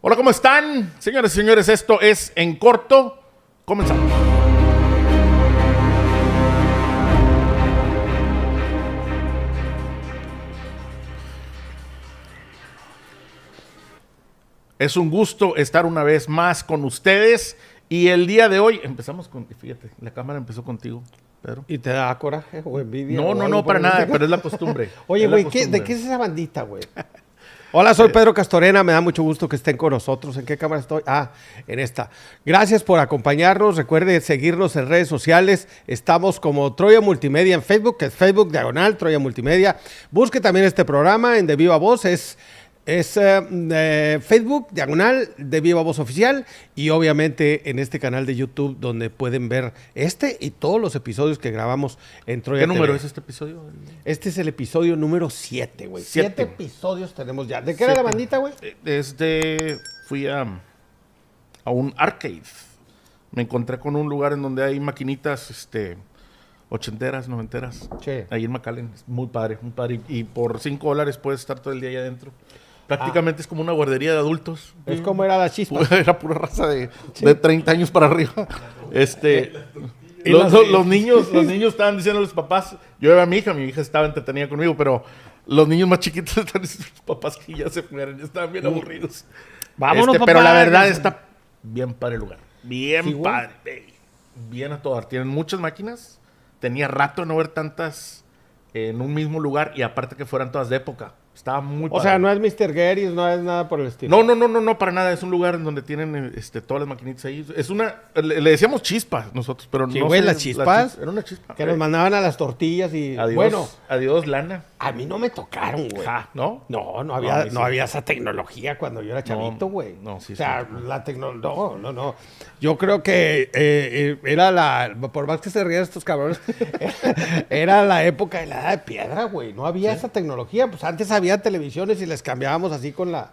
Hola, ¿cómo están? Señores y señores, esto es En Corto. Comenzamos. Es un gusto estar una vez más con ustedes. Y el día de hoy empezamos con... Fíjate, la cámara empezó contigo, Pedro. ¿Y te da coraje o envidia? No, para nada, pero es la costumbre. Oye, güey, ¿de qué es esa bandita, güey? Hola, soy Pedro Castorena, me da mucho gusto que estén con nosotros. ¿En qué cámara estoy? Ah, en esta. Gracias por acompañarnos. Recuerde seguirnos en redes sociales. Estamos como Troya Multimedia en Facebook, que es Facebook / Troya Multimedia. Busque también este programa en De Viva Voz, es Facebook / De Viva Voz Oficial, y obviamente en este canal de YouTube donde pueden ver este y todos los episodios que grabamos en Troya ¿Qué TV. número es este episodio? Este es el episodio número 7, güey. 7 episodios tenemos ya. ¿De qué Siete. era la bandita, güey? Fui a un arcade. Me encontré con un lugar en donde hay maquinitas ochenteras, noventeras. Sí. Ahí en McAllen. Es muy padre, muy padre. Y por $5 puedes estar todo el día ahí adentro. Prácticamente es como una guardería de adultos. Es como era la chispa. Era pura raza de 30 años para arriba. Los niños estaban diciendo a los papás, yo iba a mi hija estaba entretenida conmigo, pero los niños más chiquitos están diciendo a los papás que ya se fueron, estaban bien aburridos. Vámonos, papá. Pero la verdad está bien padre el lugar. Bien Sí, padre. Bien a todo dar. Tienen muchas máquinas. Tenía rato de no ver tantas en un mismo lugar y aparte que fueran todas de época. Estaba muy padre. O sea, no es Mr. Gary's, no es nada por el estilo. No, para nada. Es un lugar en donde tienen todas las maquinitas ahí. Es le decíamos chispa nosotros, pero Sí, no güey, sé, las chispas. era una chispa. Que nos mandaban a las tortillas y... Adiós, Bueno, adiós, lana. a mí no me tocaron, güey. ¿No? No a mí sí. había esa tecnología cuando yo era chavito, güey. No, sí, o sea, sí. la tecnología... No. Yo creo que era por más que se rían estos cabrones, era la época de la edad de piedra, güey. No había esa tecnología. Pues antes había televisiones y les cambiábamos así con la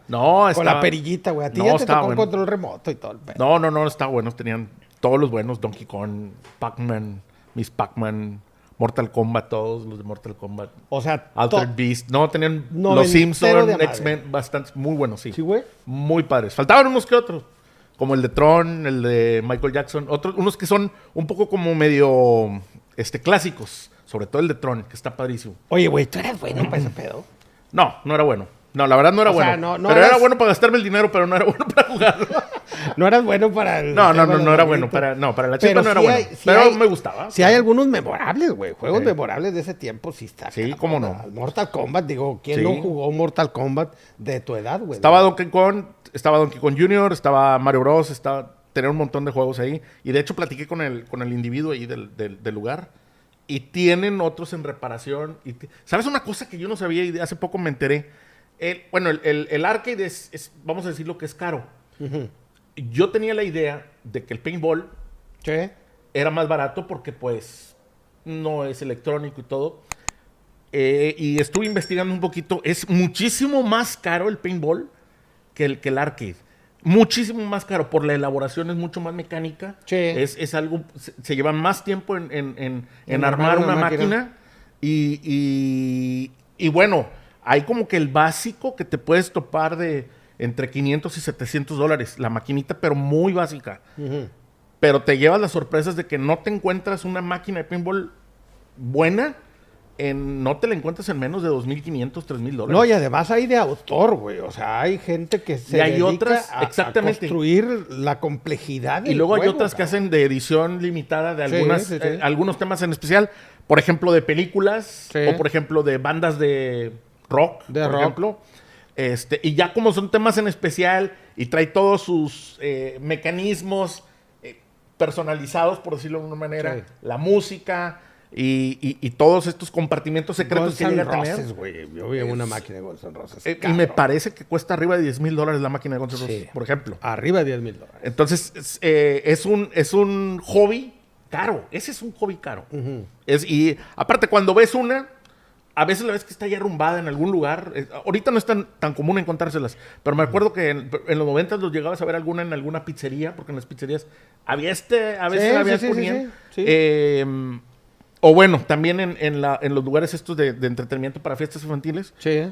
perillita, güey. A ti ya te tocó un control remoto y todo el pedo. No, está bueno. Tenían todos los buenos. Donkey Kong, Pac-Man, Miss Pac-Man, Mortal Kombat, todos los de Mortal Kombat. O sea, Altered Beast. No, tenían Noventero los Simpsons, de madre. X-Men, bastantes, muy buenos, sí. Sí, güey. Muy padres. Faltaban unos que otros. Como el de Tron, el de Michael Jackson. Unos que son un poco como medio clásicos. Sobre todo el de Tron, que está padrísimo. Oye, güey, ¿tú eras bueno para ese pedo? No era bueno. No, la verdad no era O sea, bueno. no pero eras- era bueno para gastarme el dinero, pero no era bueno para jugarlo. No eras bueno para el... No tema de los era bueno. jueguitos. Para la chispa no era sí bueno. sí Pero me gustaba. Sí hay algunos memorables, güey. Juegos Sí. memorables de ese tiempo, sí está. Sí, cabrón. cómo no. Mortal Kombat, digo, ¿quién Sí. no jugó Mortal Kombat de tu edad, güey? Estaba Donkey Kong Jr., estaba Mario Bros, tenía un montón de juegos ahí. Y de hecho platiqué con el individuo ahí del lugar. Y tienen otros en reparación. ¿Sabes una cosa que yo no sabía y hace poco me enteré? El arcade es, vamos a decir lo que es caro. Ujú. Yo tenía la idea de que el paintball Sí. era más barato porque pues no es electrónico y todo. Y estuve investigando un poquito. Es muchísimo más caro el paintball que el arcade. Muchísimo más caro. Por la elaboración es mucho más mecánica. Sí. Es algo... Se lleva más tiempo en En armar armar una una máquina. Y bueno, hay como que el básico que te puedes topar de entre $500 y $700 la maquinita, pero muy básica. Ujú. Pero te llevas las sorpresas de que no te encuentras una máquina de pinball buena, no te la encuentras en menos de $2,500, $3,000. No, y además hay de autor, güey. O sea, hay gente que se Y hay dedica otras, a exactamente. construir la complejidad Y del luego hay juego, otras que cabrón. hacen de edición limitada de Sí. algunos temas en especial. Por ejemplo, de películas. Sí. O por ejemplo, de bandas de rock. De por rock. ejemplo. Y ya como son temas en especial y trae todos sus mecanismos personalizados, por decirlo de alguna manera. Sí. La música y todos estos compartimientos secretos Guns que N' llega a tener. Roses, güey. Yo vi una máquina de Guns N' Roses. Y cabrón. me parece que cuesta arriba de $10,000 la máquina de Guns N' Roses, Sí. por ejemplo. Arriba de $10,000. Entonces, es un hobby caro. Ese es un hobby caro. Ujú. Y aparte, cuando ves una, a veces la ves que está ya arrumbada en algún lugar. Ahorita no es tan común encontrárselas, pero me acuerdo que en los 90 los llegabas a ver alguna en alguna pizzería, porque en las pizzerías había a veces Sí, había sí, ponían. sí. O bueno, también en los lugares estos de entretenimiento para fiestas infantiles, Sí.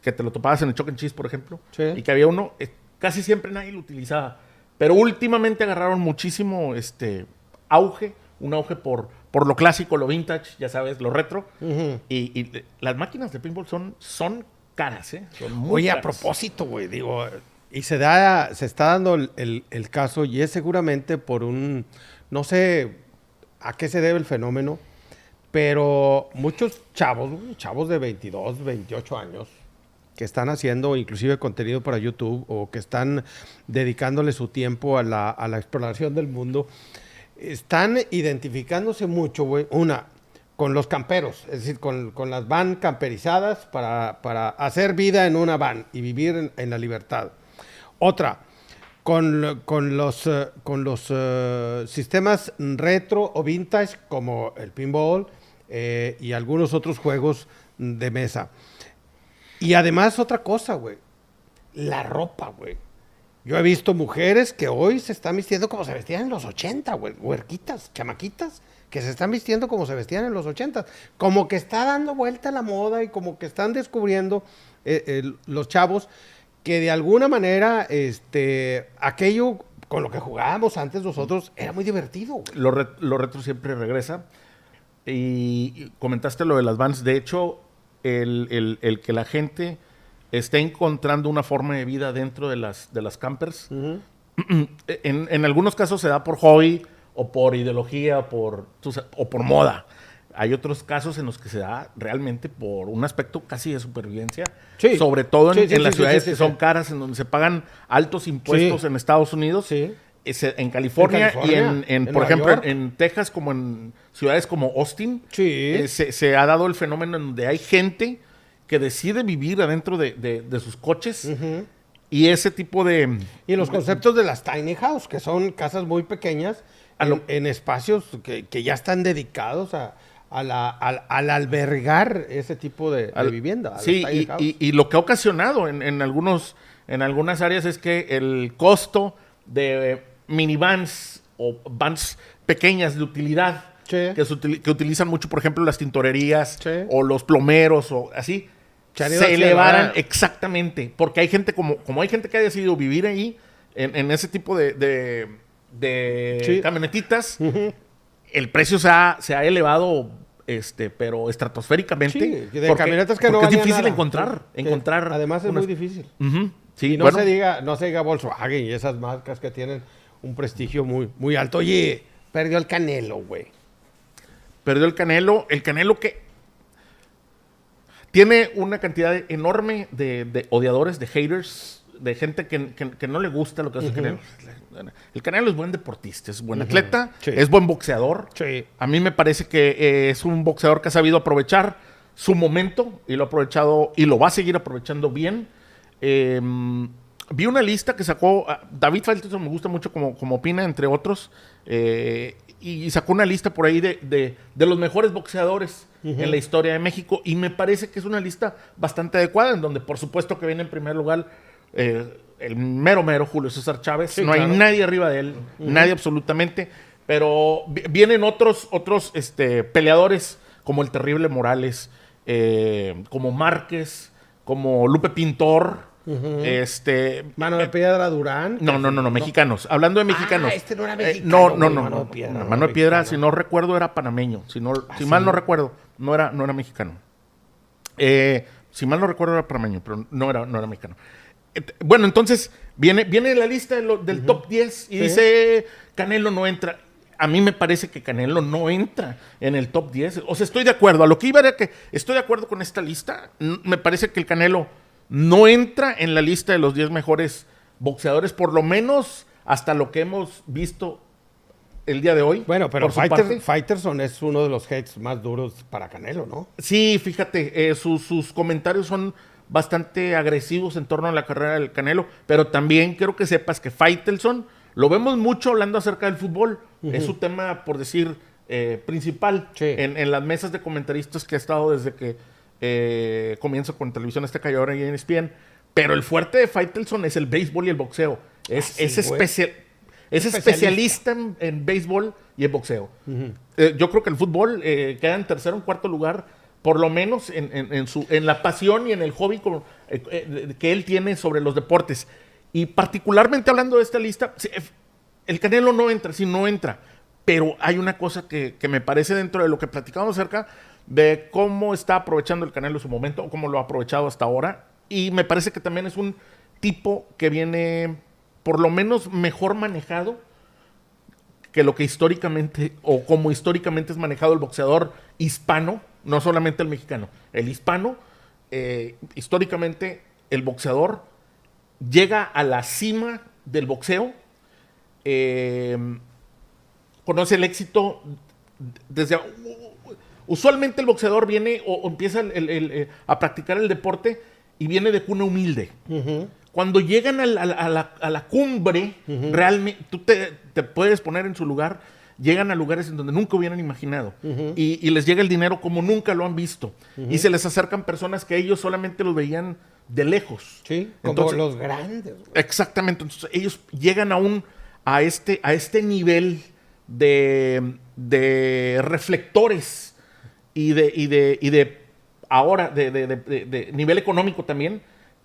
que te lo topabas en el Chuck E. Cheese, por ejemplo, Sí. y que había uno, casi siempre nadie lo utilizaba. Pero últimamente agarraron muchísimo auge, un auge por lo clásico, lo vintage, ya sabes, lo retro. Y las máquinas de pinball son caras, ¿eh? Son muy Oye, caras. a propósito, güey, digo, y se está dando el caso, y es seguramente por no sé a qué se debe el fenómeno, pero muchos chavos, güey, chavos de 22, 28 años, que están haciendo inclusive contenido para YouTube o que están dedicándole su tiempo a la exploración del mundo, están identificándose mucho, güey, con los camperos, es decir, con las van camperizadas para hacer vida en una van y vivir en la libertad. Otra, con los sistemas retro o vintage como el pinball y algunos otros juegos de mesa. Y además otra cosa, güey, la ropa, güey. Yo he visto mujeres que hoy se están vistiendo como se vestían en los 80, güey, huerquitas, chamaquitas, que se están vistiendo como se vestían en los 80. Como que está dando vuelta la moda y como que están descubriendo los chavos que de alguna manera aquello con lo que jugábamos antes nosotros era muy divertido, güey. Lo retro siempre regresa. Y comentaste lo de las vans. De hecho, el que la gente esté encontrando una forma de vida dentro de las campers, en algunos casos se da por hobby o por ideología o por moda. Hay otros casos en los que se da realmente por un aspecto casi de supervivencia, Sí. sobre todo en Sí, las sí, ciudades sí, que sí. son caras, en donde se pagan altos impuestos Sí. en Estados Unidos. Sí. En California, y En por Nueva ejemplo, York. en Texas, como en ciudades como Austin, Sí. se ha dado el fenómeno en donde hay gente que decide vivir adentro de sus coches y ese tipo de... Y los conceptos de las tiny house, que son casas muy pequeñas en espacios que ya están dedicados al albergar ese tipo de vivienda. a Sí, las tiny house. y lo que ha ocasionado en algunas áreas es que el costo de minivans o vans pequeñas de utilidad, Sí. que utilizan mucho, por ejemplo, las tintorerías Sí. o los plomeros o así, Se han ido al se cielo, elevaran ¿verdad? exactamente. Porque hay gente, como hay gente que ha decidido vivir ahí, en ese tipo de Sí. camionetitas, el precio se ha elevado, pero estratosféricamente. Sí, de camionetas que no porque es valían difícil nada. encontrar. Sí. encontrar Además es unas- muy difícil. Ujú, sí, Y no bueno, se diga Volkswagen y esas marcas que tienen un prestigio muy, muy alto. Oye, perdió el Canelo, güey. perdió el Canelo que tiene una cantidad enorme de odiadores, de haters, de gente que no le gusta lo que hace el Canelo. El Canelo es buen deportista, es buen atleta, Sí. es buen boxeador. Sí. A mí me parece que es un boxeador que ha sabido aprovechar su momento y lo ha aprovechado y lo va a seguir aprovechando bien. Vi una lista que sacó David Faitelson, me gusta mucho como opina, entre otros, y sacó una lista por ahí de los mejores boxeadores en la historia de México, y me parece que es una lista bastante adecuada, en donde por supuesto que viene en primer lugar el mero Julio César Chávez. Sí, no claro. hay nadie arriba de él, nadie absolutamente, pero vienen otros peleadores como el Terrible Morales, como Márquez, como Lupe Pintor, Mano de Piedra Durán. no, mexicanos. Hablando de mexicanos. Este no era mexicano, No. güey, Mano de Piedra, Mano de Piedra, mexicano. si no recuerdo, era panameño. Si ¿sí? mal no recuerdo, no era mexicano. Si mal no recuerdo, era panameño, pero no era mexicano. Bueno, entonces, viene la lista del top 10 y Sí. dice Canelo no entra. A mí me parece que Canelo no entra en el top 10. O sea, estoy de acuerdo. A lo que iba era que estoy de acuerdo con esta lista. Me parece que el Canelo no entra en la lista de los 10 mejores boxeadores, por lo menos hasta lo que hemos visto el día de hoy. Bueno, pero por su parte. Faitelson es uno de los hates más duros para Canelo, ¿no? Sí, fíjate, sus comentarios son bastante agresivos en torno a la carrera del Canelo, pero también quiero que sepas que Faitelson lo vemos mucho hablando acerca del fútbol. Es su tema, por decir, principal Sí. en las mesas de comentaristas que ha estado desde que comienzo con Televisión Azteca y ahora en ESPN. Pero el fuerte de Faitelson es el béisbol y el boxeo. Es especialista en béisbol y en boxeo. Yo creo que el fútbol queda en tercer o cuarto lugar, por lo menos en la pasión y en el hobby que él tiene sobre los deportes. Y particularmente hablando de esta lista, el Canelo no entra, sí, no entra. Pero hay una cosa que me parece dentro de lo que platicamos acerca de cómo está aprovechando el Canelo en su momento, o cómo lo ha aprovechado hasta ahora. Y me parece que también es un tipo que viene, por lo menos, mejor manejado que lo que históricamente, o como históricamente es manejado el boxeador hispano, no solamente el mexicano, el hispano. Históricamente, el boxeador llega a la cima del boxeo, conoce el éxito desde... Usualmente el boxeador viene o empieza a practicar el deporte y viene de cuna humilde. Uh-huh. Cuando llegan a la cumbre, uh-huh, realmente tú te puedes poner en su lugar, llegan a lugares en donde nunca hubieran imaginado. Uh-huh. Y les llega el dinero como nunca lo han visto. Uh-huh. Y se les acercan personas que ellos solamente los veían de lejos. Sí, como los grandes. Exactamente. Entonces ellos llegan a este nivel de reflectores y de ahora de nivel económico también,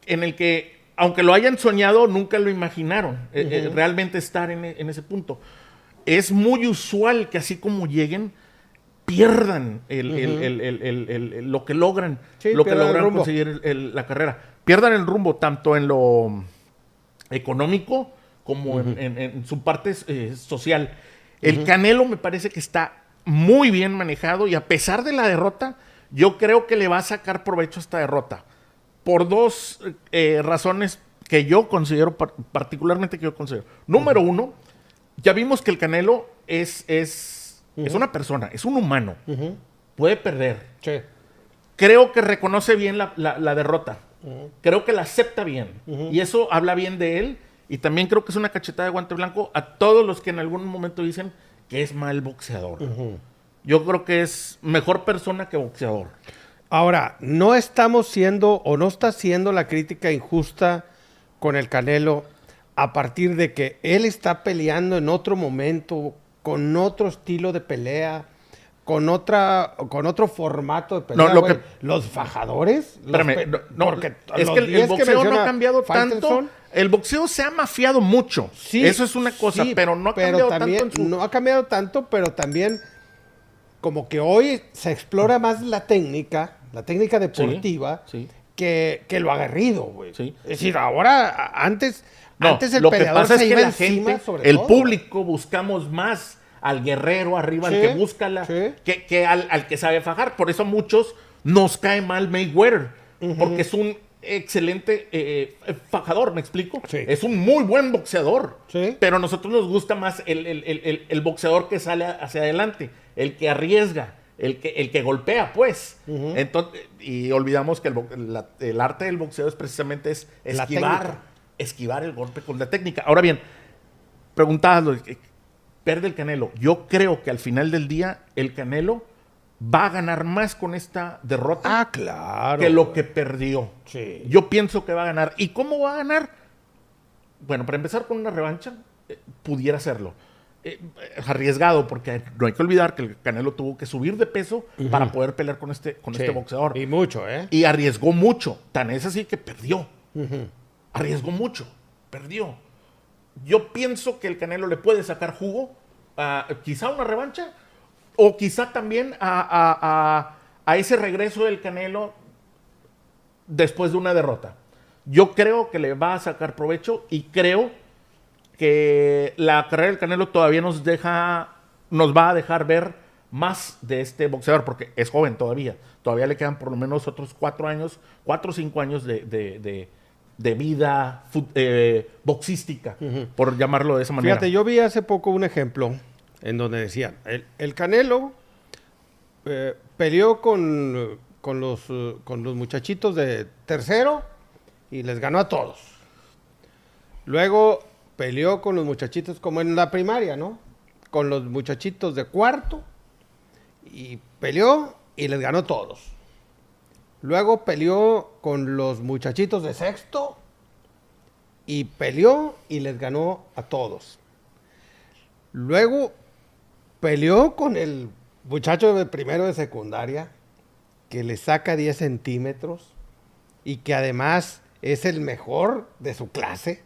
en el que, aunque lo hayan soñado, nunca lo imaginaron. Uh-huh. Realmente estar en ese punto. Es muy usual que así como lleguen, pierdan uh-huh, lo que logran, sí, lo que logran conseguir la carrera. Pierdan el rumbo tanto en lo económico como uh-huh, en su parte social. El uh-huh Canelo me parece que está muy bien manejado, y a pesar de la derrota, yo creo que le va a sacar provecho a esta derrota. Por dos razones que yo considero, particularmente que yo considero. Número uh-huh uno, ya vimos que el Canelo es uh-huh una persona, es un humano. Uh-huh. Puede perder. Sí. Creo que reconoce bien la derrota. Uh-huh. Creo que la acepta bien. Uh-huh. Y eso habla bien de él. Y también creo que es una cachetada de guante blanco a todos los que en algún momento dicen que es mal boxeador. Uh-huh. Yo creo que es mejor persona que boxeador. Ahora, no estamos siendo, o no está siendo la crítica injusta con el Canelo a partir de que él está peleando en otro momento, con otro estilo de pelea, con otro formato de pelea. No, los fajadores. Espérame, porque es que el boxeo no ha cambiado tanto. El boxeo se ha mafiado mucho. Sí, eso es una cosa, sí, pero no ha cambiado también, tanto. No ha cambiado tanto, pero también como que hoy se explora más la técnica deportiva, sí, sí, que lo aguerrido, güey. Sí. Es decir, ahora, antes el peleador se iba encima, sobre el todo, público buscamos más al guerrero arriba, sí, al que busca que al que sabe fajar. Por eso a muchos nos cae mal Mayweather, uh-huh, porque es un excelente fajador, ¿me explico? Sí. Es un muy buen boxeador, sí, pero a nosotros nos gusta más el boxeador que sale hacia adelante, el que arriesga, el que golpea, pues. Uh-huh. Entonces, y olvidamos que el arte del boxeo es precisamente esquivar el golpe con la técnica. Ahora bien, preguntabas, pierde el Canelo. Yo creo que al final del día el Canelo va a ganar más con esta derrota que lo que perdió. Sí. Yo pienso que va a ganar. ¿Y cómo va a ganar? Bueno, para empezar con una revancha, pudiera hacerlo. Arriesgado, porque no hay que olvidar que el Canelo tuvo que subir de peso uh-huh para poder pelear con este boxeador. Y mucho, ¿eh? Y arriesgó mucho. Tan es así que perdió. Uh-huh. Arriesgó mucho. Perdió. Yo pienso que el Canelo le puede sacar jugo, quizá una revancha, o quizá también a ese regreso del Canelo después de una derrota. Yo creo que le va a sacar provecho, y creo que la carrera del Canelo todavía nos va a dejar ver más de este boxeador, porque es joven todavía. Todavía le quedan por lo menos otros 4 o 5 años de vida boxística, uh-huh, por llamarlo de esa manera. Fíjate, yo vi hace poco un ejemplo en donde decían, el Canelo peleó con los muchachitos de tercero y les ganó a todos. Luego peleó con los muchachitos como en la primaria, ¿no? Con los muchachitos de cuarto y peleó y les ganó a todos. Luego peleó con los muchachitos de sexto y peleó y les ganó a todos. Luego peleó con el muchacho de primero de secundaria, que le saca 10 centímetros y que además es el mejor de su clase.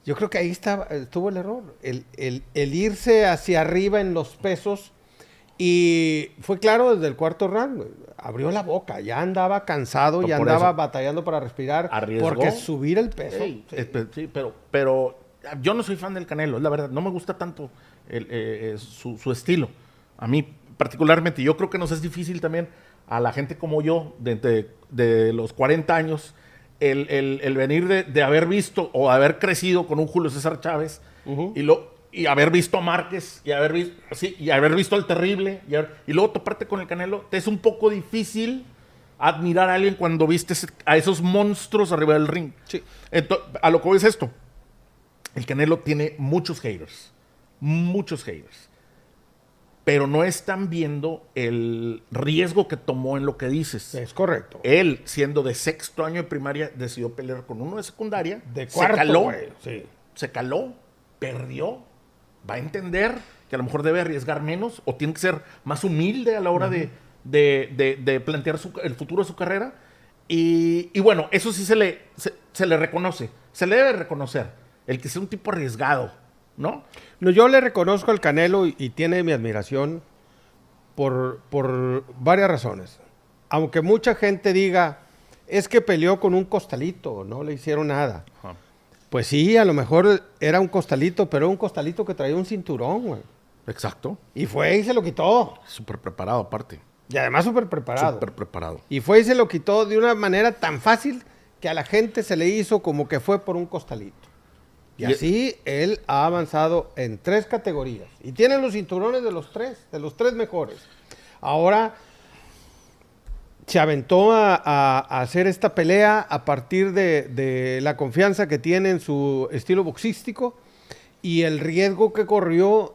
Yo creo que ahí estuvo el error. El irse hacia arriba en los pesos. Y fue claro desde el cuarto round. Abrió la boca. Ya andaba cansado, ya andaba batallando para respirar. ¿Arriesgó? Porque subir el peso. Sí, pero yo no soy fan del Canelo, es la verdad. No me gusta tanto su estilo. A mí particularmente. Yo creo que nos es difícil también a la gente como yo, de los 40 años, el venir de haber visto o haber crecido con un Julio César Chávez y haber visto a Márquez y haber visto al Terrible y luego toparte con el Canelo. Te es un poco difícil admirar a alguien cuando viste a esos monstruos arriba del ring. Sí. Entonces, a lo que voy es esto. El Canelo tiene muchos haters. Pero no están viendo el riesgo que tomó en lo que dices. Es correcto. Él, siendo de sexto año de primaria, decidió pelear con uno de secundaria. De cuarto, se caló, perdió. Va a entender que a lo mejor debe arriesgar menos o tiene que ser más humilde a la hora de plantear el futuro de su carrera. Y bueno, eso sí se le reconoce. Se le debe reconocer. El que sea un tipo arriesgado, ¿no? No, yo le reconozco al Canelo y tiene mi admiración por varias razones. Aunque mucha gente diga, es que peleó con un costalito, no le hicieron nada. Ajá. Pues sí, a lo mejor era un costalito, pero era un costalito que traía un cinturón, güey. Exacto. Y fue y se lo quitó. Súper preparado, aparte. Y además súper preparado. Súper preparado. Y fue y se lo quitó de una manera tan fácil que a la gente se le hizo como que fue por un costalito. Y así él ha avanzado en 3 categorías. Y tiene los cinturones de los 3 mejores. Ahora se aventó a hacer esta pelea a partir de la confianza que tiene en su estilo boxístico. Y el riesgo que corrió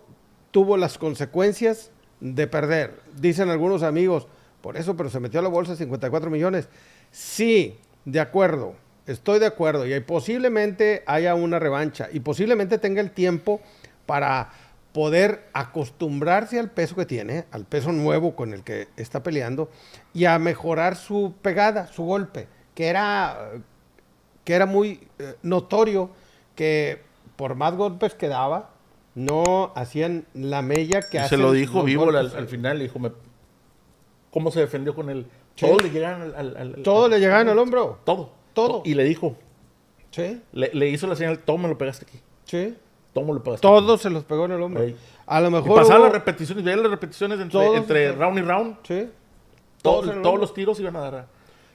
tuvo las consecuencias de perder. Dicen algunos amigos, por eso, pero se metió a la bolsa 54 millones. Sí, de acuerdo. Estoy de acuerdo y posiblemente haya una revancha y posiblemente tenga el tiempo para poder acostumbrarse al peso que tiene, al peso nuevo con el que está peleando y a mejorar su pegada, su golpe, que era muy notorio que por más golpes que daba, no hacían la mella que hacen. Se lo dijo Vivo al final, le dijo, ¿cómo se defendió con él? Sí. Todos le llegaban Todos le llegaban al hombro. Todo. Y le dijo. Sí. Le hizo la señal, todo me lo pegaste aquí. Sí. Todo me lo pegaste Todos aquí. se los pegó en el hombro. Sí. A lo mejor. Y pasaban las repeticiones, veían las repeticiones entre round y round. Sí. Todos los tiros iban a dar.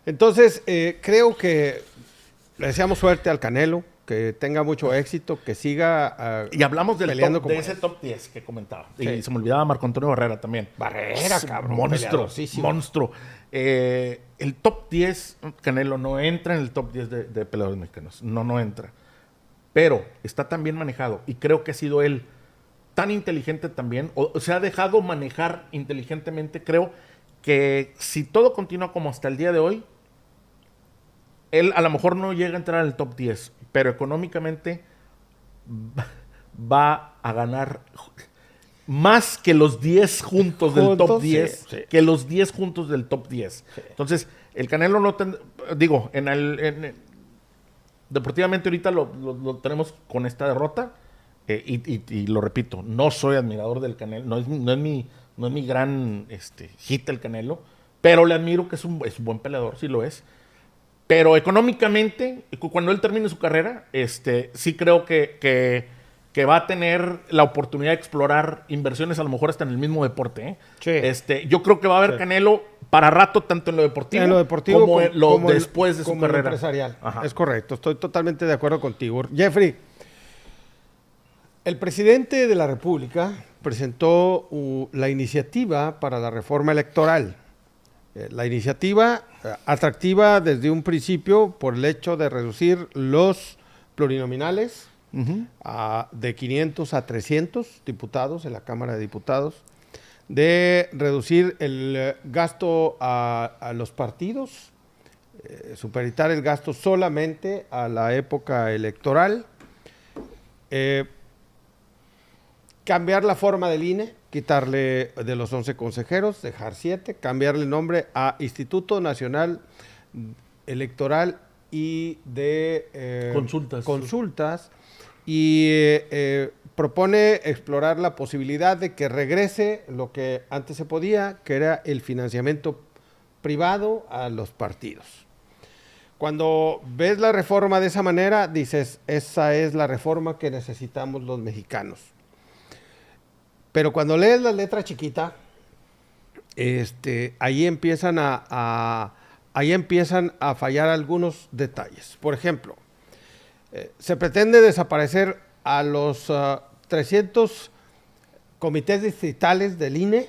Entonces, creo que le deseamos suerte al Canelo, que tenga mucho éxito, que siga y hablamos del peleando de ese top 10 que comentaba. Sí. Y se me olvidaba Marco Antonio Barrera también. Barrera, cabrón. Monstruo. El top 10, Canelo no entra en el top 10 de peleadores mexicanos. No entra. Pero está tan bien manejado y creo que ha sido él tan inteligente también, o se ha dejado manejar inteligentemente. Creo que si todo continúa como hasta el día de hoy, él a lo mejor no llega a entrar al top 10, pero económicamente va a ganar más que los 10 juntos del top 10, sí. Que los 10 juntos del top 10. Sí. Entonces, el Canelo no digo, deportivamente ahorita lo tenemos con esta derrota, y lo repito, no soy admirador del Canelo, no es mi gran hit el Canelo, pero le admiro que es un buen peleador, sí lo es. Pero económicamente, cuando él termine su carrera, sí creo que va a tener la oportunidad de explorar inversiones a lo mejor hasta en el mismo deporte. Sí. Yo creo que va a haber Canelo para rato, tanto en lo deportivo, como después de su carrera empresarial. Ajá. Es correcto, estoy totalmente de acuerdo contigo. Jeffrey, el presidente de la República presentó la iniciativa para la reforma electoral. La iniciativa atractiva desde un principio por el hecho de reducir los plurinominales de 500 a 300 diputados en la Cámara de Diputados, de reducir el gasto a los partidos, supeditar el gasto solamente a la época electoral, cambiar la forma del INE, quitarle de los 11 consejeros, dejar 7, cambiarle el nombre a Instituto Nacional Electoral y de Consultas. y propone explorar la posibilidad de que regrese lo que antes se podía, que era el financiamiento privado a los partidos. Cuando ves la reforma de esa manera, dices, esa es la reforma que necesitamos los mexicanos. Pero cuando lees la letra chiquita, ahí empiezan a fallar algunos detalles. Por ejemplo, se pretende desaparecer a los 300 comités distritales del INE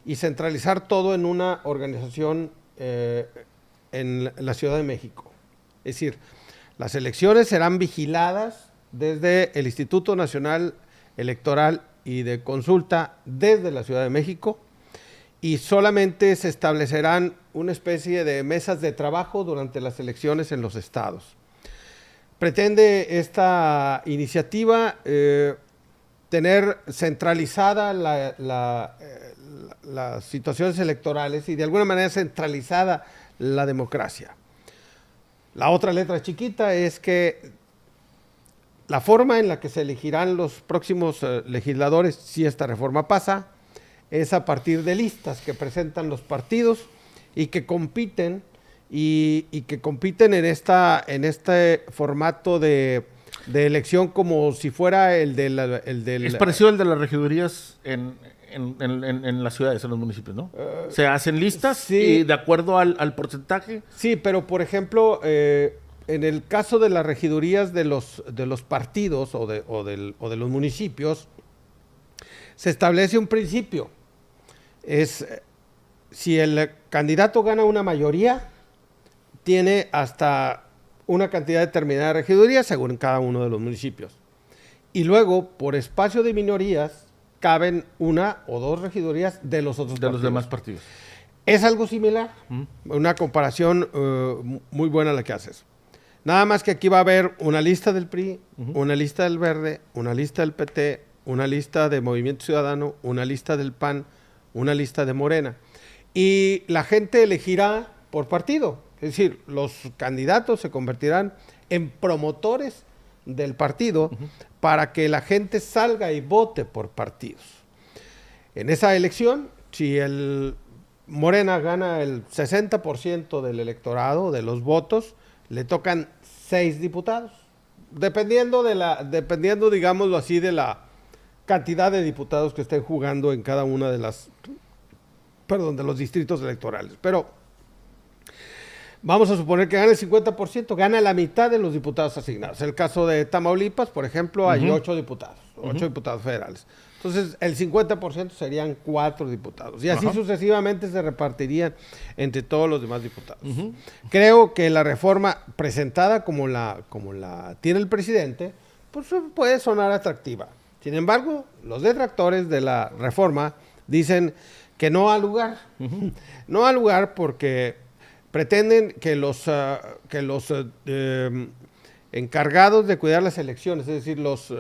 y centralizar todo en una organización en la Ciudad de México. Es decir, las elecciones serán vigiladas desde el Instituto Nacional Electoral y de Consulta desde la Ciudad de México, y solamente se establecerán una especie de mesas de trabajo durante las elecciones en los estados. Pretende esta iniciativa tener centralizada las situaciones electorales y de alguna manera centralizada la democracia. La otra letra chiquita es que la forma en la que se elegirán los próximos legisladores, si esta reforma pasa, es a partir de listas que presentan los partidos y que compiten en este formato de elección como si fuera el del... Es parecido al de las regidurías en las ciudades, en los municipios, ¿no? Se hacen listas sí, y de acuerdo al porcentaje. Sí, pero por ejemplo, en el caso de las regidurías de los partidos o de los municipios, se establece un principio. Si el candidato gana una mayoría, tiene hasta una cantidad determinada de regidurías según cada uno de los municipios. Y luego, por espacio de minorías, caben una o dos regidurías de los otros partidos. De los demás partidos. Es algo similar, una comparación muy buena la que haces. Nada más que aquí va a haber una lista del PRI, una lista del Verde, una lista del PT, una lista de Movimiento Ciudadano, una lista del PAN, una lista de Morena. Y la gente elegirá por partido. Es decir, los candidatos se convertirán en promotores del partido para que la gente salga y vote por partidos. En esa elección, si el Morena gana el 60% del electorado, de los votos, le tocan 6 diputados. Dependiendo, digámoslo así, de la cantidad de diputados que estén jugando en cada una de los distritos electorales. Pero vamos a suponer que gana el 50%, gana la mitad de los diputados asignados. En el caso de Tamaulipas, por ejemplo, hay 8 diputados, 8 diputados federales. Entonces, el 50% serían 4 diputados. Y así sucesivamente se repartirían entre todos los demás diputados. Creo que la reforma presentada como la tiene el presidente, pues puede sonar atractiva. Sin embargo, los detractores de la reforma dicen que no ha lugar. No ha lugar porque pretenden que los encargados de cuidar las elecciones, es decir, los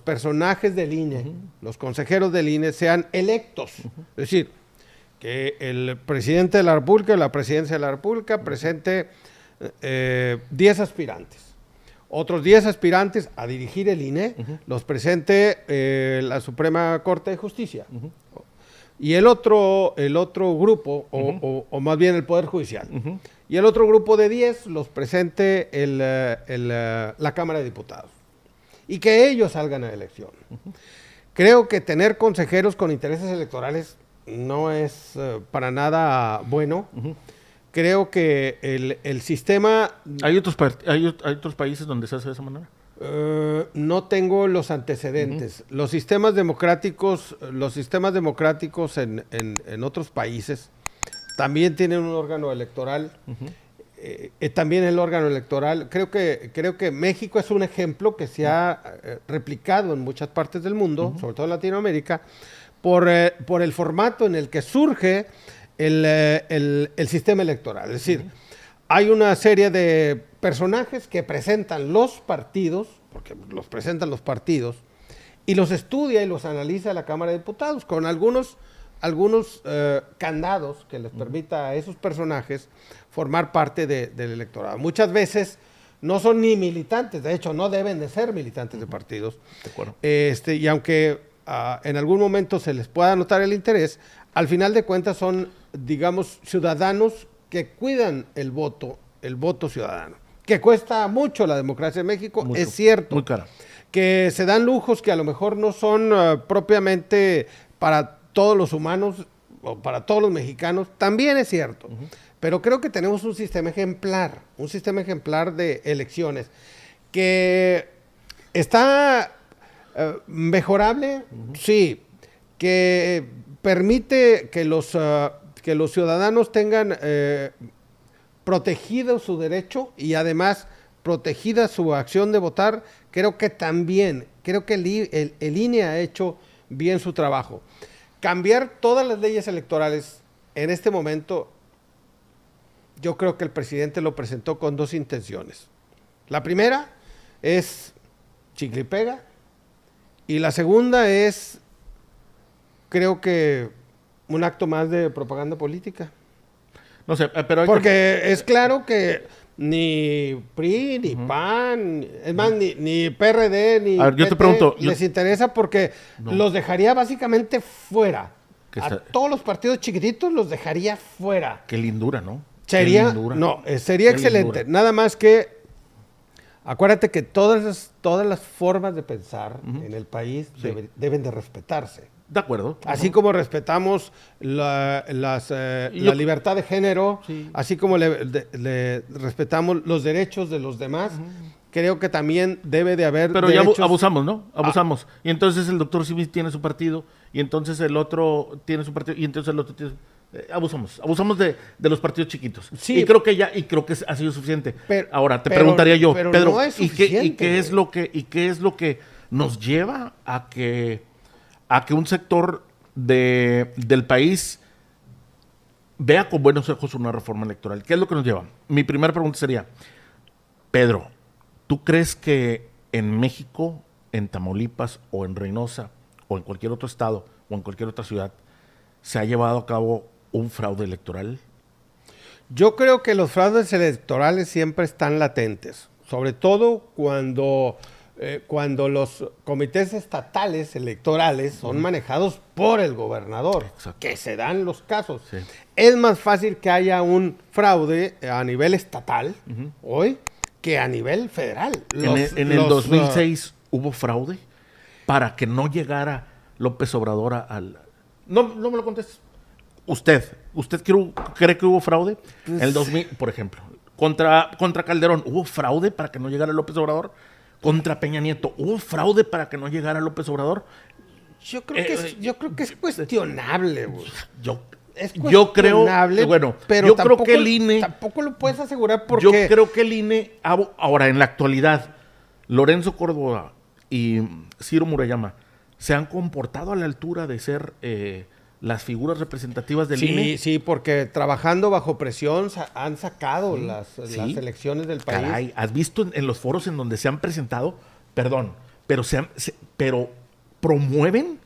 personajes del INE, los consejeros del INE, sean electos. Es decir, que el presidente de la República, la presidencia de la República, presente 10 aspirantes. Otros 10 aspirantes a dirigir el INE, los presente la Suprema Corte de Justicia. Y el otro grupo, o más bien el Poder Judicial. Y el otro grupo de 10 los presente la Cámara de Diputados. Y que ellos salgan a elección. Creo que tener consejeros con intereses electorales no es para nada bueno. Creo que el sistema... ¿Hay otros países donde se hace de esa manera? No tengo los antecedentes. Los sistemas democráticos en otros países también tienen un órgano electoral. También el órgano electoral, creo que México es un ejemplo que se ha replicado en muchas partes del mundo, sobre todo en Latinoamérica, por el formato en el que surge el sistema electoral. Es decir, hay una serie de personajes que presentan los partidos, porque los presentan los partidos, y los estudia y los analiza la Cámara de Diputados, con algunos candados que les permita a esos personajes formar parte del electorado. Muchas veces no son ni militantes, de hecho, no deben de ser militantes de partidos. De acuerdo. Y aunque en algún momento se les pueda notar el interés, al final de cuentas son, digamos, ciudadanos que cuidan el voto ciudadano. Que cuesta mucho la democracia en México, Mucho, es cierto. muy cara. Que se dan lujos que a lo mejor no son propiamente para todos los humanos o para todos los mexicanos, también es cierto. Pero creo que tenemos un sistema ejemplar de elecciones que está mejorable, sí, que permite que los ciudadanos tengan protegido su derecho y además protegida su acción de votar. Creo que el INE ha hecho bien su trabajo. Cambiar todas las leyes electorales en este momento, yo creo que el presidente lo presentó con dos intenciones. La primera es chicle y pega, y la segunda es, creo que, un acto más de propaganda política. No sé, pero... Porque es claro que ni PRI, ni PAN, es más, ni PRD, ni A ver, yo te pregunto, les interesa porque los dejaría básicamente fuera. Que A todos los partidos chiquititos los dejaría fuera. Qué lindura, ¿no? Sería, Qué lindura. sería Qué excelente. lindura. Nada más que, acuérdate que todas las formas de pensar en el país Sí. deben de respetarse. De acuerdo. Así como respetamos la libertad de género, Sí. así como le respetamos los derechos de los demás, creo que también debe de haber Pero ya derechos. abusamos, ¿no? Abusamos. Y entonces el doctor Simi tiene su partido, y entonces el otro tiene su partido, y entonces el otro tiene... abusamos de los partidos chiquitos. Sí. Y creo que ha sido suficiente. Ahora, te pero- preguntaría yo, pero Pedro, no es ¿y suficiente, qué es lo que nos lleva a que un sector del país vea con buenos ojos una reforma electoral? ¿Qué es lo que nos lleva? Mi primera pregunta sería, Pedro, ¿tú crees que en México, en Tamaulipas o en Reynosa o en cualquier otro estado o en cualquier otra ciudad se ha llevado a cabo un fraude electoral? Yo creo que los fraudes electorales siempre están latentes, sobre todo cuando los comités estatales electorales son manejados por el gobernador, Exacto. que se dan los casos. Sí. Es más fácil que haya un fraude a nivel estatal hoy que a nivel federal. En el 2006 hubo fraude para que no llegara López Obrador al... No me lo contestes. ¿Usted cree que hubo fraude? En el 2000, por ejemplo, contra Calderón, ¿hubo fraude para que no llegara López Obrador? Contra Peña Nieto, ¿hubo fraude para que no llegara López Obrador? Yo creo que es cuestionable, güey. Yo creo, bueno, pero yo creo que el INE... tampoco lo puedes asegurar porque... Yo creo que el INE, ahora en la actualidad, Lorenzo Córdoba y Ciro Murayama se han comportado a la altura de ser las figuras representativas del INE. Sí, porque trabajando bajo presión han sacado las elecciones del país. Caray, ¿has visto en los foros en donde se han presentado? Perdón, pero promueven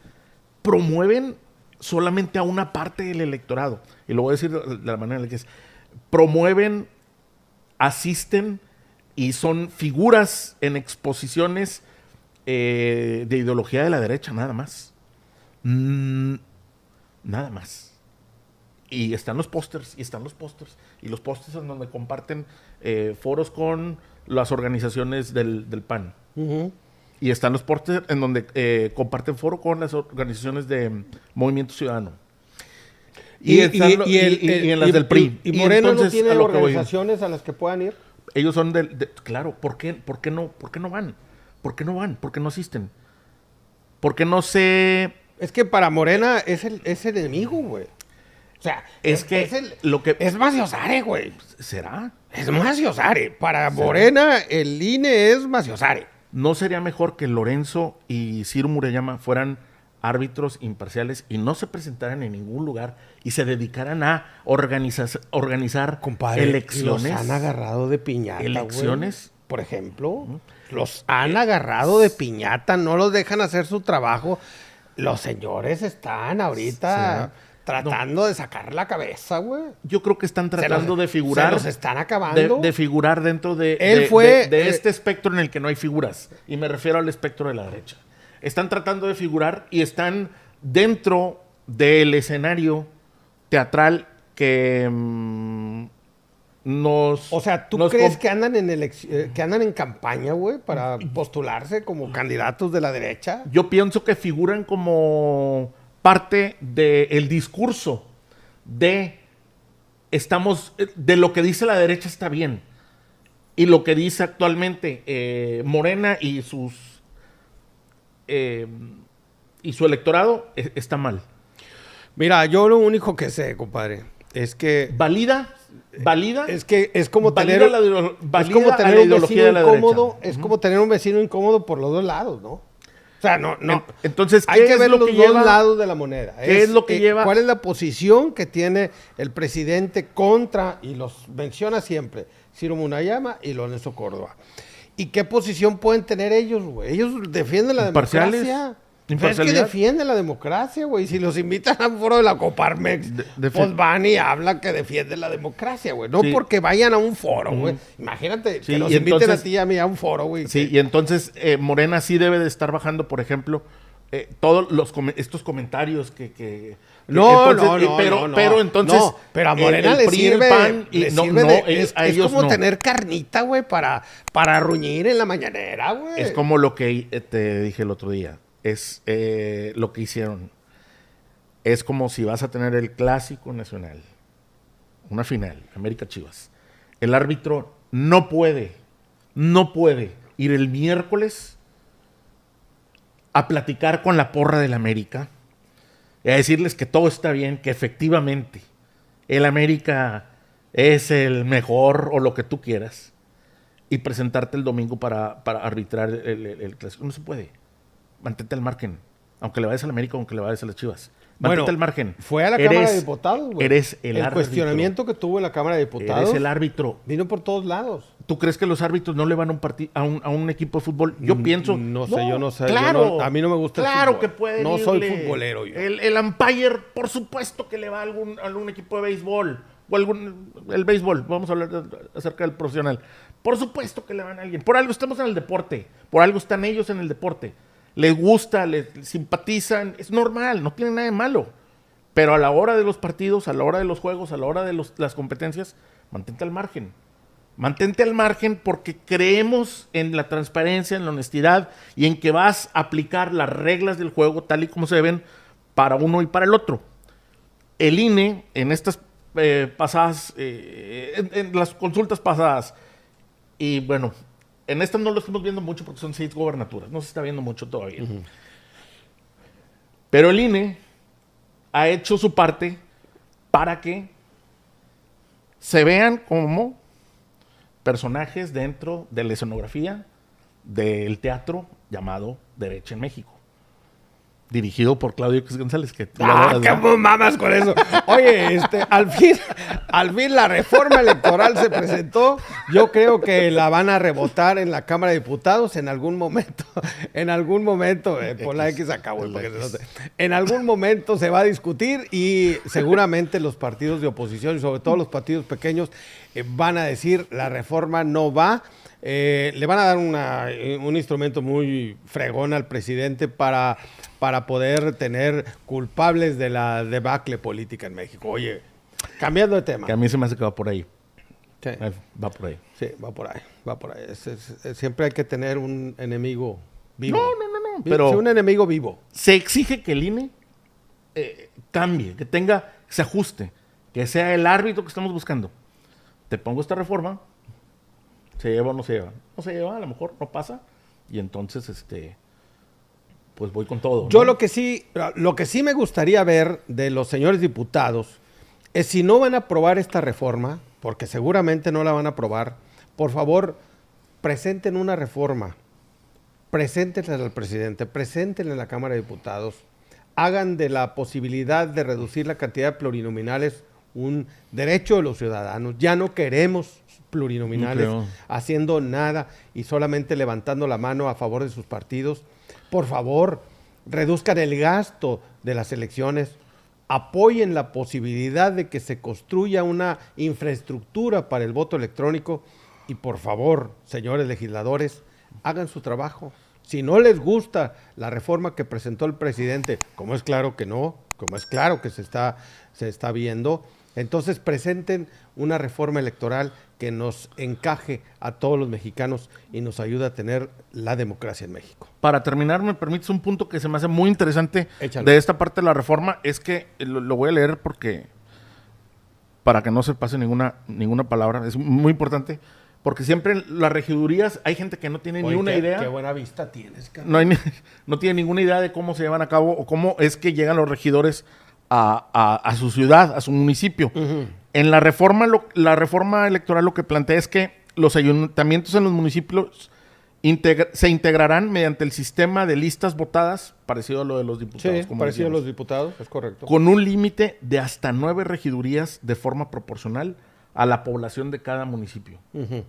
solamente a una parte del electorado. Y lo voy a decir de la manera en la que es. Promueven, asisten y son figuras en exposiciones de ideología de la derecha, nada más. Nada más. Y están los pósters, y los pósters en donde comparten foros con las organizaciones del PAN. Uh-huh. Y están los pósters en donde comparten foro con las organizaciones de Movimiento Ciudadano. Y en las del PRI. ¿Y Moreno entonces, no tiene a lo que voy, organizaciones a las que puedan ir? ellos son claro, ¿por qué no van? ¿Por qué no van? ¿Por qué no asisten? ¿Por qué no se...? Es que para Morena es enemigo, güey. O sea, es Macio Zare, güey. ¿Será? Es Macio Zare. Para Morena, el INE es Macio Zare. ¿No sería mejor que Lorenzo y Ciro Murayama fueran árbitros imparciales y no se presentaran en ningún lugar y se dedicaran a organizar Compadre, elecciones? los han agarrado de piñata, ¿Elecciones? güey. Por ejemplo, los han agarrado de piñata, no los dejan hacer su trabajo. Los señores están ahorita tratando de sacar la cabeza, güey. Yo creo que están tratando de figurar. Se los están acabando. De figurar dentro de este espectro en el que no hay figuras. Y me refiero al espectro de la derecha. Están tratando de figurar y están dentro del escenario teatral que O sea, ¿tú crees que andan en campaña, güey, para postularse como candidatos de la derecha? Yo pienso que figuran como parte del discurso de lo que dice la derecha está bien. Y lo que dice actualmente Morena y su electorado está mal. Mira, yo lo único que sé, compadre, es que... ¿Valida? Es que es como tener un vecino incómodo. Es como tener un vecino incómodo por los dos lados, ¿no? O sea, no. Entonces, hay que ver los dos lados de la moneda. ¿Qué es lo que lleva? ¿Cuál es la posición que tiene el presidente contra, y los menciona siempre, Ciro Munayama y Lorenzo Córdoba? ¿Y qué posición pueden tener ellos, güey? Ellos defienden la democracia. Es que defienden la democracia, güey. Si los invitan a un foro de la Coparmex, pues van y hablan que defienden la democracia, güey. No porque vayan a un foro, güey. Imagínate que nos inviten a ti y a mí a un foro, güey. Sí, y entonces Morena sí debe de estar bajando, por ejemplo, todos estos comentarios que pero a Morena le sirve, es como tener carnita, güey, para ruñir en la mañanera, güey. Es como lo que te dije el otro día. Es lo que hicieron. Es como si vas a tener el Clásico Nacional, una final, América Chivas. El árbitro no puede ir el miércoles a platicar con la porra del América y a decirles que todo está bien, que efectivamente el América es el mejor o lo que tú quieras, y presentarte el domingo para arbitrar el Clásico. No se puede. Mantente al margen. Aunque le vayas al América, aunque le vayas a las Chivas. Mantente al margen. Fue a la Cámara de Diputados, güey. Eres el árbitro. El cuestionamiento que tuvo en la Cámara de Diputados. Eres el árbitro. Vino por todos lados. ¿Tú crees que los árbitros no le van a un equipo de fútbol? Yo pienso... No sé. Claro. A mí no me gusta el fútbol. Claro que puede. No soy futbolero yo. El umpire, por supuesto que le va a algún equipo de béisbol. O el béisbol. Vamos a hablar acerca del profesional. Por supuesto que le van a alguien. Por algo estamos en el deporte. Por algo están ellos en el deporte. Les gusta, les simpatizan, es normal, no tiene nada de malo. Pero a la hora de los partidos, a la hora de los juegos, a la hora de las competencias, mantente al margen. Mantente al margen porque creemos en la transparencia, en la honestidad y en que vas a aplicar las reglas del juego tal y como se deben para uno y para el otro. El INE, en estas pasadas, en las consultas pasadas, y bueno... En esta no lo estamos viendo mucho porque son 6 gobernaturas. No se está viendo mucho todavía. Uh-huh. Pero el INE ha hecho su parte para que se vean como personajes dentro de la escenografía del teatro llamado Derecha en México. Dirigido por Claudio X González. Que ¿cómo mamas con eso? Oye, al fin la reforma electoral se presentó. Yo creo que la van a rebotar en la Cámara de Diputados en algún momento. Por la X acabó. En algún momento se va a discutir y seguramente los partidos de oposición y sobre todo los partidos pequeños van a decir la reforma no va. Le van a dar un instrumento muy fregón al presidente para poder tener culpables de la debacle política en México. Oye, cambiando de tema. Que a mí se me hace que va por ahí. Sí. Va por ahí. Sí, va por ahí. Siempre hay que tener un enemigo vivo. No. Pero un enemigo vivo. Se exige que el INE cambie, que se ajuste, que sea el árbitro que estamos buscando. Te pongo esta reforma. ¿Se lleva o no se lleva? No se lleva, a lo mejor no pasa. Y entonces, pues voy con todo, ¿no? Yo lo que sí me gustaría ver de los señores diputados es si no van a aprobar esta reforma, porque seguramente no la van a aprobar, por favor, presenten una reforma. Preséntenla al presidente, preséntenla en la Cámara de Diputados, hagan de la posibilidad de reducir la cantidad de plurinominales un derecho de los ciudadanos. Ya no queremos plurinominales haciendo nada y solamente levantando la mano a favor de sus partidos. Por favor, reduzcan el gasto de las elecciones. apoyen la posibilidad de que se construya una infraestructura para el voto electrónico y por favor, señores legisladores, hagan su trabajo. Si no les gusta la reforma que presentó el presidente, como es claro que no, como es claro que se está viendo, entonces presenten una reforma electoral que nos encaje a todos los mexicanos y nos ayude a tener la democracia en México. Para terminar, me permites un punto que se me hace muy interesante. Échalo. De esta parte de la reforma, es que lo voy a leer porque para que no se pase ninguna palabra, es muy importante, porque siempre las regidurías, hay gente que no tiene ni una idea. Qué buena vista tienes, cabrón. No tiene ninguna idea de cómo se llevan a cabo o cómo es que llegan los regidores a su ciudad, a su municipio. Uh-huh. En la reforma electoral lo que plantea es que los ayuntamientos en los municipios se integrarán mediante el sistema de listas votadas, parecido a lo de los diputados. Sí, parecido a los diputados, es correcto. Con un límite de hasta 9 regidurías de forma proporcional a la población de cada municipio. Uh-huh.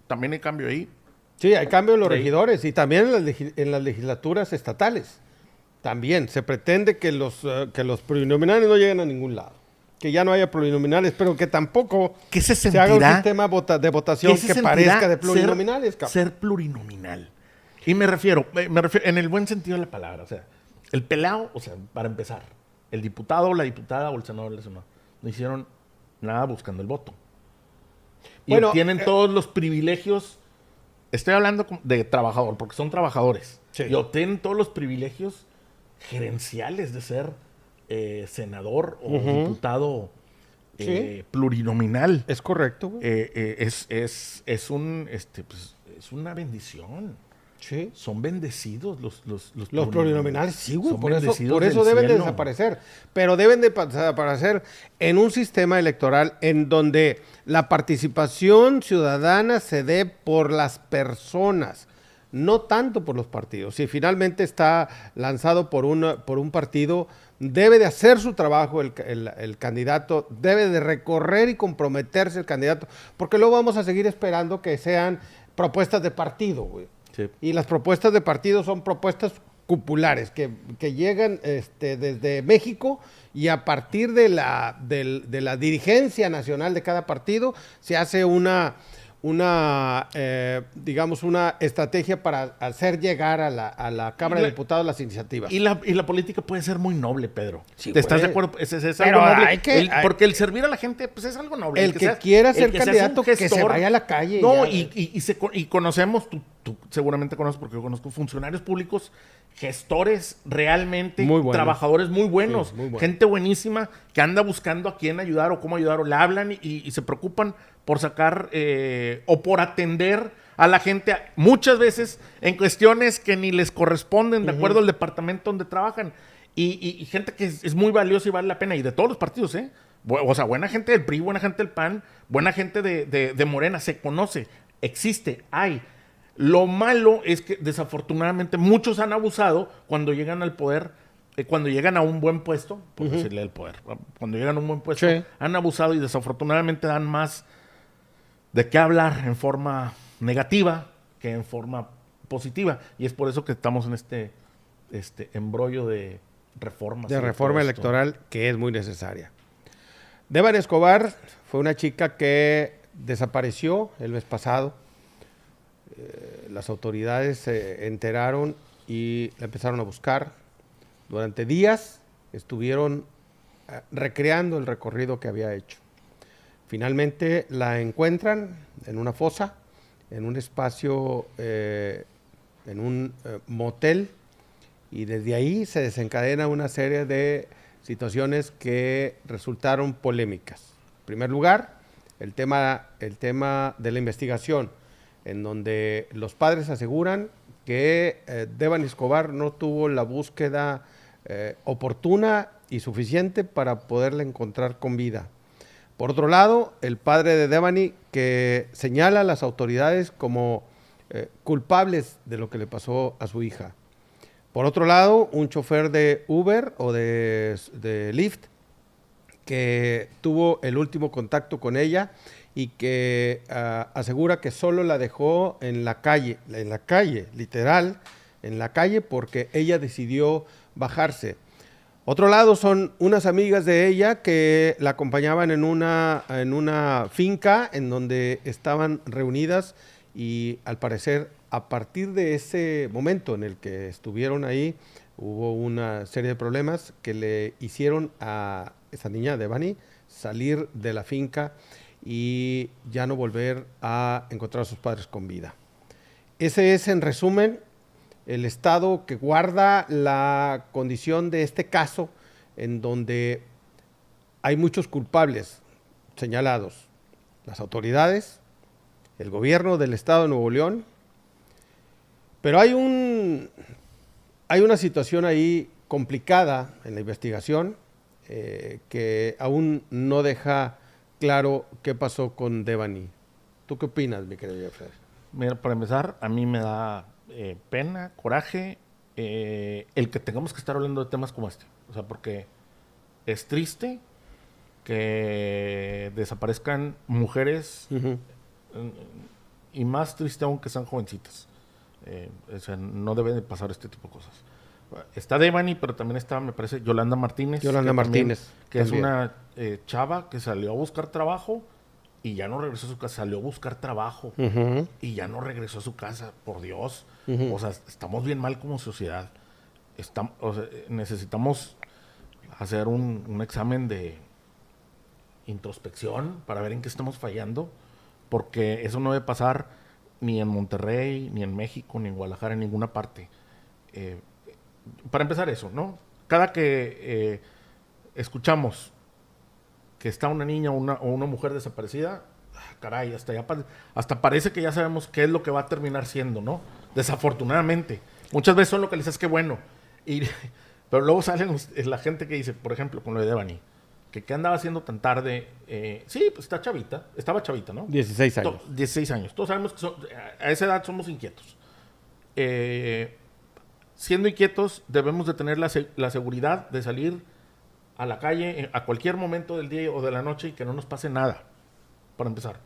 También hay cambio ahí. Sí, hay cambio en los Sí. regidores y también en las legislaturas estatales. También se pretende que los plurinominales no lleguen a ningún lado. Que ya no haya plurinominales, pero que tampoco ¿Qué se se haga un sentirá? sistema de votación ¿Qué se que sentirá parezca de plurinominales, cabrón? ser plurinominal. Y me refiero en el buen sentido de la palabra. O sea, el pelado, o sea, para empezar, el diputado o la diputada o el senador o el senador no hicieron nada buscando el voto. Y Bueno, obtienen todos los privilegios. Estoy hablando de trabajador, porque son trabajadores. Sí. Y obtienen todos los privilegios gerenciales de ser senador o Ujú. diputado Sí. plurinominal. Es correcto, güey. Es una bendición. Sí. Son bendecidos los Los plurinominales, sí, güey, Son por bendecidos eso del deben de cielo. desaparecer. Pero deben de desaparecer en un sistema electoral en donde la participación ciudadana se dé por las personas, no tanto por los partidos. Si finalmente está lanzado por un partido, debe de hacer su trabajo el candidato, debe de recorrer y comprometerse el candidato, porque luego vamos a seguir esperando que sean propuestas de partido, güey. Sí. Y las propuestas de partido son propuestas cupulares que llegan desde México y a partir de la dirigencia nacional de cada partido se hace digamos, una estrategia para hacer llegar a la Cámara de Diputados las iniciativas. Y la política puede ser muy noble, Pedro. Sí, ¿Te estás güey. de acuerdo? Es Pero algo noble. hay que- Porque el servir a la gente, pues es algo noble. El que quiera ser seas un candidato, que se gestor. vaya a la calle. No, ya. y conocemos, tú seguramente conoces, porque yo conozco funcionarios públicos, gestores realmente, Muy buenos. trabajadores muy buenos, Sí, muy buenos. gente buenísima que anda buscando a quién ayudar o cómo ayudar, o le hablan y se preocupan por sacar o por atender a la gente, muchas veces en cuestiones que ni les corresponden de acuerdo al departamento donde trabajan. Y gente que es muy valiosa y vale la pena, y de todos los partidos, ¿eh? O sea, buena gente del PRI, buena gente del PAN, buena gente de Morena, se conoce, existe, hay. Lo malo es que desafortunadamente muchos han abusado cuando llegan al poder, cuando llegan a un buen puesto, por decirle el poder, cuando llegan a un buen puesto, Sí. han abusado y desafortunadamente dan más de qué hablar en forma negativa que en forma positiva. Y es por eso que estamos en este embrollo de reformas. De y reforma todo esto. electoral que es muy necesaria. Devani Escobar fue una chica que desapareció el mes pasado. Las autoridades se enteraron y la empezaron a buscar. Durante días estuvieron recreando el recorrido que había hecho. Finalmente la encuentran en una fosa, en un espacio, en un motel, y desde ahí se desencadena una serie de situaciones que resultaron polémicas. En primer lugar, el tema de la investigación, en donde los padres aseguran que Devani Escobar no tuvo la búsqueda oportuna y suficiente para poderla encontrar con vida. Por otro lado, el padre de Devani, que señala a las autoridades como culpables de lo que le pasó a su hija. Por otro lado, un chofer de Uber o de Lyft que tuvo el último contacto con ella y que asegura que solo la dejó en la calle, literal, en la calle, porque ella decidió bajarse. Otro lado son unas amigas de ella que la acompañaban en una finca en donde estaban reunidas y al parecer a partir de ese momento en el que estuvieron ahí hubo una serie de problemas que le hicieron a esa niña, Devani, salir de la finca y ya no volver a encontrar a sus padres con vida. Ese es, en resumen, el estado que guarda la condición de este caso, en donde hay muchos culpables señalados. Las autoridades, el gobierno del estado de Nuevo León, pero hay una situación ahí complicada en la investigación que aún no deja claro qué pasó con Devani. ¿Tú qué opinas, mi querido Jeffrey? Mira, para empezar, a mí me da pena, coraje, el que tengamos que estar hablando de temas como este. O sea, porque es triste que desaparezcan mujeres y más triste aún que sean jovencitas. O sea, no debe de pasar este tipo de cosas. Está Devani, pero también está, me parece, Yolanda Martínez. Yolanda Martínez. Que es una chava que salió a buscar trabajo y ya no regresó a su casa. Salió a buscar trabajo y ya no regresó a su casa. Por Dios. O sea, estamos bien mal como sociedad. O sea, necesitamos hacer un examen de introspección para ver en qué estamos fallando. Porque eso no debe pasar ni en Monterrey, ni en México, ni en Guadalajara, en ninguna parte. Para empezar eso, ¿no? Cada que escuchamos que está una niña o una mujer desaparecida, caray, hasta parece que ya sabemos qué es lo que va a terminar siendo, ¿no? Desafortunadamente. Muchas veces son localizadas, qué bueno. Pero luego salen la gente que dice, por ejemplo, con lo de Devani, que qué andaba haciendo tan tarde. Sí, pues estaba chavita, ¿no? 16 años. 16 años. Todos sabemos que a esa edad somos inquietos. Siendo inquietos, debemos de tener la seguridad de salir a la calle a cualquier momento del día o de la noche y que no nos pase nada, para empezar.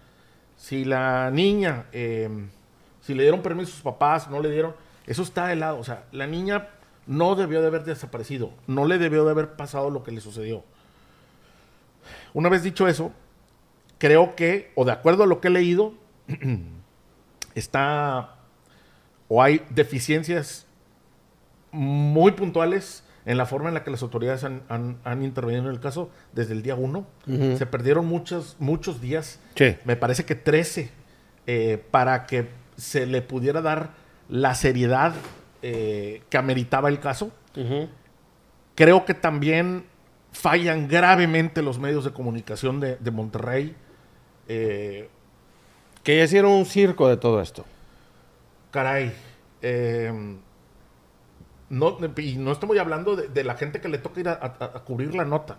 Si la niña, si le dieron permiso a sus papás, no le dieron, eso está de lado. O sea, la niña no debió de haber desaparecido, no le debió de haber pasado lo que le sucedió. Una vez dicho eso, creo que, o de acuerdo a lo que he leído, hay deficiencias muy puntuales en la forma en la que las autoridades han intervenido en el caso desde el día 1. Se perdieron muchos días, sí. Me parece que 13, para que se le pudiera dar la seriedad que ameritaba el caso. Creo que también fallan gravemente los medios de comunicación de Monterrey. Que ya hicieron un circo de todo esto. Caray. Y no estamos hablando de la gente que le toca ir a cubrir la nota.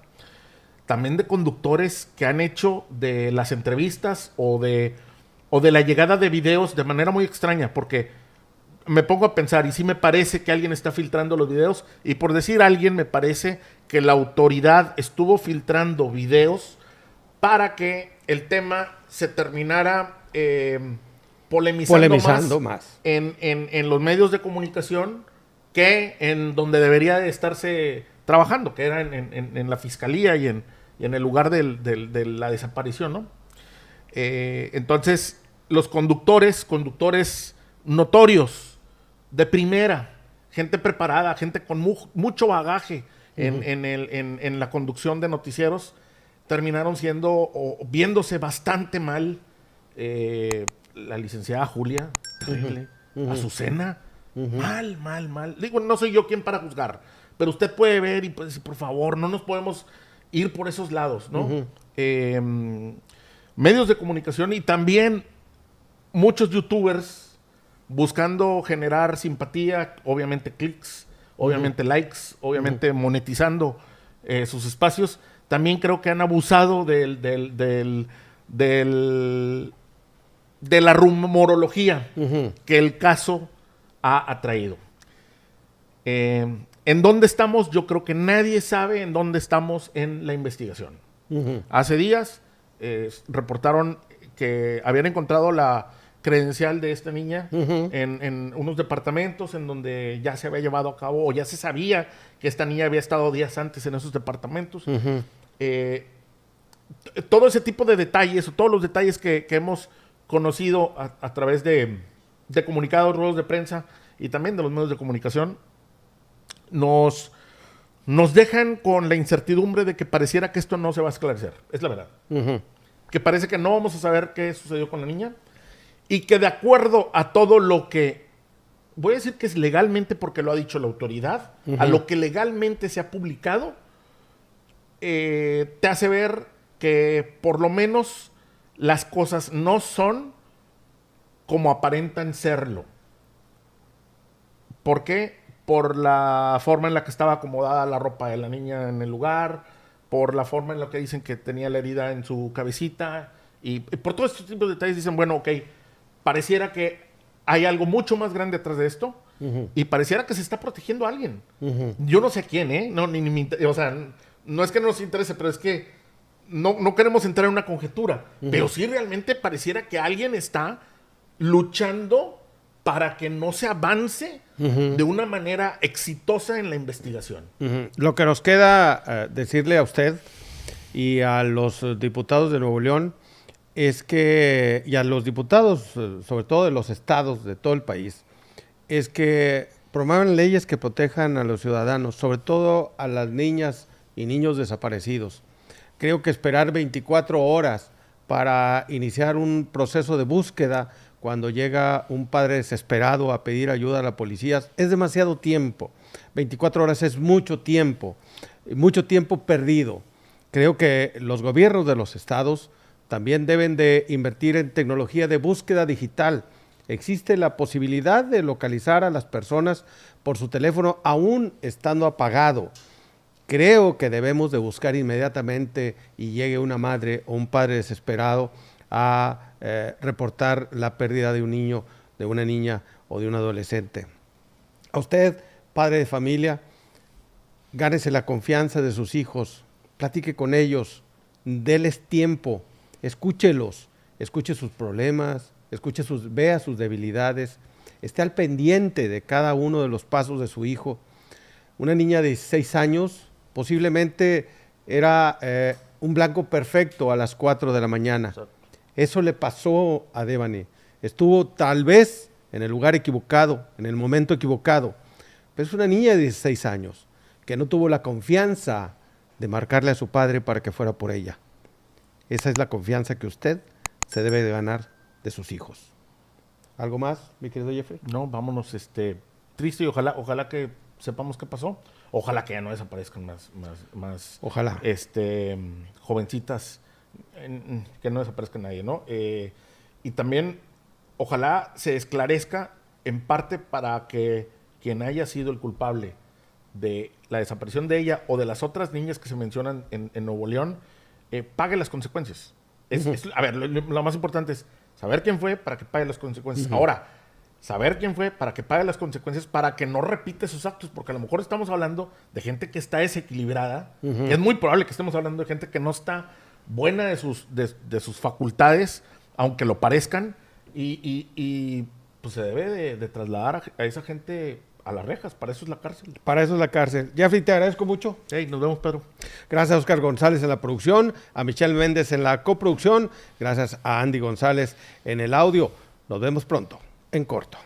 También de conductores que han hecho de las entrevistas o de la llegada de videos de manera muy extraña, porque me pongo a pensar, y sí me parece que alguien está filtrando los videos, y por decir alguien, me parece que la autoridad estuvo filtrando videos para que el tema se terminara polemizando más. En los medios de comunicación que en donde debería de estarse trabajando, que era en la fiscalía y en el lugar de la desaparición, ¿no? Entonces, los conductores notorios, de primera, gente preparada, gente con mucho bagaje en la conducción de noticieros, terminaron siendo o viéndose bastante mal. La licenciada Julia, terrible, Azucena, mal. Digo, no soy yo quien para juzgar, pero usted puede ver y puede decir, por favor, no nos podemos ir por esos lados, ¿no? Medios de comunicación y también muchos youtubers buscando generar simpatía, obviamente clics, obviamente likes, obviamente monetizando sus espacios. También creo que han abusado de la rumorología que el caso ha atraído. ¿En dónde estamos? Yo creo que nadie sabe en dónde estamos en la investigación. Hace días reportaron que habían encontrado credencial de esta niña Ujú. en unos departamentos en donde ya se había llevado a cabo o ya se sabía que esta niña había estado días antes en esos departamentos. Ujú. Todo ese tipo de detalles, o todos los detalles que hemos conocido a través de comunicados, ruedos de prensa y también de los medios de comunicación, nos dejan con la incertidumbre de que pareciera que esto no se va a esclarecer. Es la verdad. Ujú. Que parece que no vamos a saber qué sucedió con la niña y que de acuerdo a todo lo que, voy a decir que es legalmente porque lo ha dicho la autoridad, a lo que legalmente se ha publicado, te hace ver que por lo menos las cosas no son como aparentan serlo. ¿Por qué? Por la forma en la que estaba acomodada la ropa de la niña en el lugar, por la forma en la que dicen que tenía la herida en su cabecita, y por todos estos tipos de detalles dicen, bueno, ok, pareciera que hay algo mucho más grande detrás de esto, y pareciera que se está protegiendo a alguien. Yo no sé quién, ¿eh? No, ni me o sea, no es que no nos interese, pero es que no queremos entrar en una conjetura, pero sí realmente pareciera que alguien está luchando para que no se avance de una manera exitosa en la investigación. Lo que nos queda decirle a usted y a los diputados de Nuevo León es que, y a los diputados, sobre todo de los estados de todo el país, es que promuevan leyes que protejan a los ciudadanos, sobre todo a las niñas y niños desaparecidos. Creo que esperar 24 horas para iniciar un proceso de búsqueda cuando llega un padre desesperado a pedir ayuda a la policía es demasiado tiempo. 24 horas es mucho tiempo perdido. Creo que los gobiernos de los estados también deben de invertir en tecnología de búsqueda digital. Existe la posibilidad de localizar a las personas por su teléfono aún estando apagado. Creo que debemos de buscar inmediatamente y llegue una madre o un padre desesperado a reportar la pérdida de un niño, de una niña o de un adolescente. A usted, padre de familia, gánese la confianza de sus hijos, platique con ellos, déles tiempo, escúchelos, escuche sus problemas, vea sus debilidades, esté al pendiente de cada uno de los pasos de su hijo. Una niña de 16 años posiblemente era un blanco perfecto a las 4 de la mañana. Exacto. Eso le pasó a Devani. Estuvo tal vez en el lugar equivocado, en el momento equivocado. Pero es una niña de 16 años que no tuvo la confianza de marcarle a su padre para que fuera por ella. Esa es la confianza que usted se debe de ganar de sus hijos. ¿Algo más, mi querido Jeffrey? No, vámonos triste y ojalá que sepamos qué pasó. Ojalá que ya no desaparezcan más ojalá. Jovencitas, que no desaparezca nadie, ¿no? Y también, ojalá se esclarezca en parte para que quien haya sido el culpable de la desaparición de ella o de las otras niñas que se mencionan en Nuevo León, pague las consecuencias. A ver, lo más importante es saber quién fue para que pague las consecuencias. Ahora, saber quién fue para que pague las consecuencias, para que no repita esos actos, porque a lo mejor estamos hablando de gente que está desequilibrada. Es muy probable que estemos hablando de gente que no está buena de sus facultades, aunque lo parezcan, y pues se debe de trasladar a esa gente a las rejas. Para eso es la cárcel. Para eso es la cárcel. Jeffrey, te agradezco mucho. Hey, nos vemos, Pedro. Gracias a Oscar González en la producción, a Michelle Méndez en la coproducción, gracias a Andy González en el audio. Nos vemos pronto, en corto.